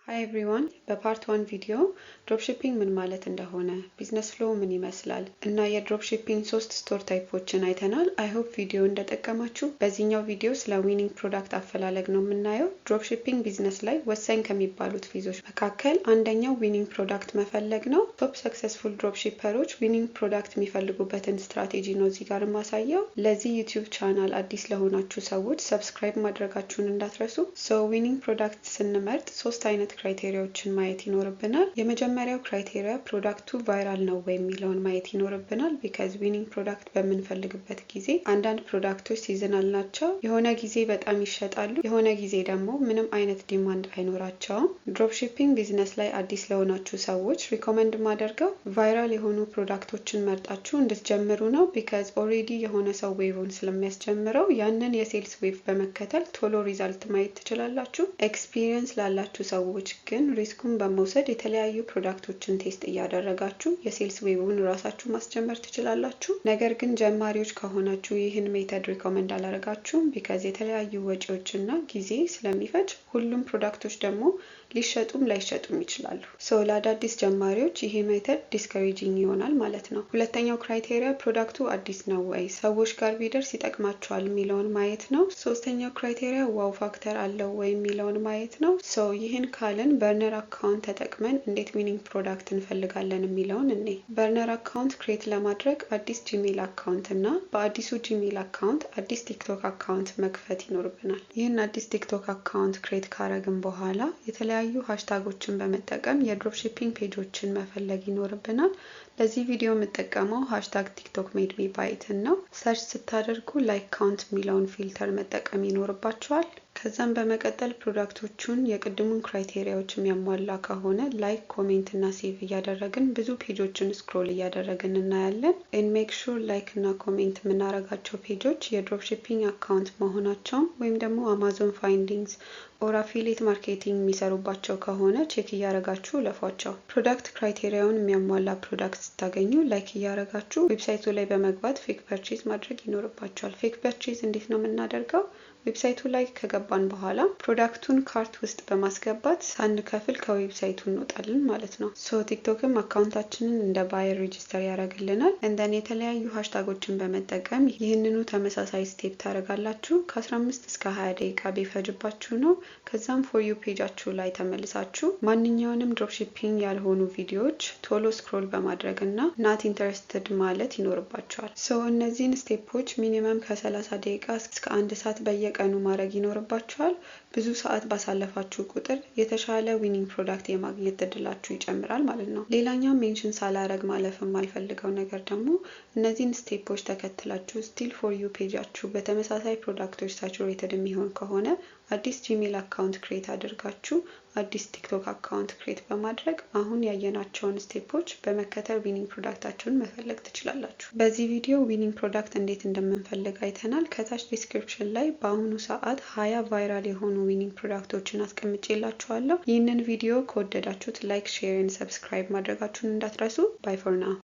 Hi everyone በፓርት 1 ቪዲዮ ድሮፕሺፒንግ ምን ማለት እንደሆነ ቢዝነስ ፍሎው ምን ይመስላል እና የድሮፕሺፒንግ 3 ስቶር ታይፖችን አይተናል። አይ ሆፕ ቪዲዮ እንደጠቀማችሁ። በዚህኛው ቪዲዮ ስለ ዊኒንግ ፕሮዳክት አፈላለግ ነው የምናየው። ድሮፕሺፒንግ ቢዝነስ ላይ ወሳኝ ከሚባሉት ፊዞች መካከል አንደኛው ዊኒንግ ፕሮዳክት መፈለግ ነው። ቶፕ ሰክሰስፉል ድሮፕሺፐሮች ዊኒንግ ፕሮዳክት የሚፈልጉበትን ስትራቴጂ ነው እዚህ ጋር ማሳየው። ለዚህ ዩቲዩብ ቻናል አዲስ ለሆናችሁ ሰዎች ሰብስክራይብ ማድረጋችሁን እንዳትረሱ። ዊኒንግ ፕሮዳክት ስንመርጥ 3 አይነት ክራይቴሪያዎችን ማየት ይኖርብናል። የመጀመሪያው ክራይቴሪያ ፕሮዳክቱ ቫይራል ነው ወይ የሚለውን ማየት ይኖርብናል። ቢካዝ ዊኒንግ ፕሮዳክት በምንፈልግበት ጊዜ አንዳንድ ፕሮዳክቶች ሲዝናል ናቸው። የሆነ ጊዜ በጣም ይሸጣሉ፣ የሆነ ጊዜ ደግሞ ምንም አይነት ዲማንድ አይኖራቸውም። ድሮፕሺፒንግ ቢዝነስ ላይ አዲስ ለሆናችሁ ሰዎች ሪኮመንድ ማደርገው ቫይራል የሆኑ ፕሮዳክቶችን መርጣችሁ እንድትጀምሩ ነው። ቢካዝ ኦሬዲ የሆነ ሰው ዌቭን ስለሚያስጀምረው ያንን የሴልስ ዌቭ በመከተል ቶሎ ሪዛልት ማየት ትችላላችሁ። ኤክስፒሪየንስ ላላችሁ ሰዎች ግን ሪስኩን በመውሰድ የተለያዩ ፕሮዳክቶችን ቴስት እያደረጋችሁ የሴልስ ዌቡን ራሳችሁ ማስጀመር ትችላላችሁ። ነገር ግን ጀማሪዎች ከሆናችሁ ይህን ሜተድ ሪኮመንድ አላደርጋችሁም። ቢካዝ የተለያዩ ወጪዎችና ጊዜ ስለሚፈጅ፣ ሁሉም ፕሮዳክቶች ደግሞ ሊሸጡም ላይሸጡም ይችላሉ። ለአዳዲስ ጀማሪዎች ይሄ ሜተድ ዲስከሬጂንግ ይሆናል ማለት ነው። ሁለተኛው ክራይቴሪያ ፕሮዳክቱ አዲስ ነው ወይ፣ ሰዎች ጋር ቢደርስ ይጠቅማቸዋል የሚለውን ማየት ነው። ሶስተኛው ክራይቴሪያ ዋው ፋክተር አለው ወይ የሚለውን ማየት ነው። ይህን ካልን በርነር አካውንት ተጠቅመን እንዴት ዊኒንግ ፕሮዳክት እንፈልጋለን የሚለውን እኔ በርነር አካውንት ክሬት ለማድረግ አዲስ ጂሜል አካውንት እና በአዲሱ ጂሜል አካውንት አዲስ ቲክቶክ አካውንት መክፈት ይኖርብናል። ይህን አዲስ ቲክቶክ አካውንት ክሬት ካረግን በኋላ የተለያዩ ሃሽታጎችን በመጠቀም የድሮፕሺፒንግ ፔጆችን መፈለግ ይኖርብናል። ለዚህ ቪዲዮ የምጠቀመው ሃሽታግ ቲክቶክ ሜድ ሚ ባይ ኢት ነው። ሰርች ስታደርጉ ላይክ ካውንት የሚለውን ፊልተር መጠቀም ይኖርባችኋል። ከዛም በመቀጠል ፕሮዳክቶቹን የቅድሙን ክራይቴሪያዎች የሚያሟላ ከሆነ ላይክ፣ ኮሜንት እና ሴቭ እያደረግን ብዙ ፔጆችን ስክሮል እያደረግን እናያለን። ሜክ ሹር ላይክ እና ኮሜንት የምናደርጋቸው ፔጆች የድሮፕሺፒንግ አካውንት መሆናቸውን ወይም ደግሞ አማዞን ፋይንዲንግስ ኦር አፊሊየት ማርኬቲንግ የሚሰሩባቸው ከሆነ ቼክ እያደረጋችሁ ለፏቸው። ፕሮዳክት ክራይቴሪያውን የሚያሟላ ፕሮዳክት ስታገኙ ላይክ እያደረጋችሁ ዌብሳይቱ ላይ በመግባት ፌክ ፐርቼዝ ማድረግ ይኖርባቸዋል። ፌክ ፐርቼዝ እንዴት ነው የምናደርገው? ዌብሳይቱ ላይ ከገባን በኋላ ፕሮዳክቱን ካርት ውስጥ በማስገባት ሳንከፍል ከዌብሳይቱ እንወጣለን ማለት ነው። ቲክቶክም አካውንታችንን እንደ ባየር ሬጂስተር ያደርግልናል። እንደን የተለያዩ ሃሽታጎችን በመጠቀም ይህንኑ ተመሳሳይ ስቴፕ ታደርጋላችሁ። ከ15 እስከ 20 ደቂቃ ቢፈጅባችሁ ነው። ከዛም ፎር ዩ ፔጃችሁ ላይ ተመልሳችሁ ማንኛውንም ድሮፕሺፒንግ ያልሆኑ ቪዲዮዎች ቶሎ ስክሮል በማድረግ እና ናት ኢንተረስትድ ማለት ይኖርባችኋል። እነዚህን ስቴፖች ሚኒመም ከ30 ደቂቃ እስከ 1 ሰዓት በየቀኑ ማድረግ ይኖርባችኋል። ብዙ ሰዓት ባሳለፋችሁ ቁጥር የተሻለ ዊኒንግ ፕሮዳክት የማግኘት እድላችሁ ይጨምራል ማለት ነው። ሌላኛው ሜንሽን ሳላረግ ማለፍ የማልፈልገው ነገር ደግሞ እነዚህን ስቴፖች ተከትላችሁ ስቲል ፎር ዩ ፔጃችሁ በተመሳሳይ ፕሮዳክቶች ሳቹሬትድ የሚሆን ከሆነ አዲስ ጂሜል አካውንት ክሬት አድርጋችሁ አዲስ ቲክቶክ አካውንት ክሬት በማድረግ አሁን ያየናቸውን ስቴፖች በመከተል ዊኒንግ ፕሮዳክታችሁን መፈለግ ትችላላችሁ። በዚህ ቪዲዮ ዊኒንግ ፕሮዳክት እንዴት እንደምንፈልግ አይተናል። ከታች ዲስክሪፕሽን ላይ በአሁኑ ሰዓት 20 ቫይራል የሆኑ ዊኒንግ ፕሮዳክቶችን አስቀምጬላችኋለሁ። ይህንን ቪዲዮ ከወደዳችሁት ላይክ፣ ሼር እና ሰብስክራይብ ማድረጋችሁን እንዳትረሱ። ባይ ፎር ናው።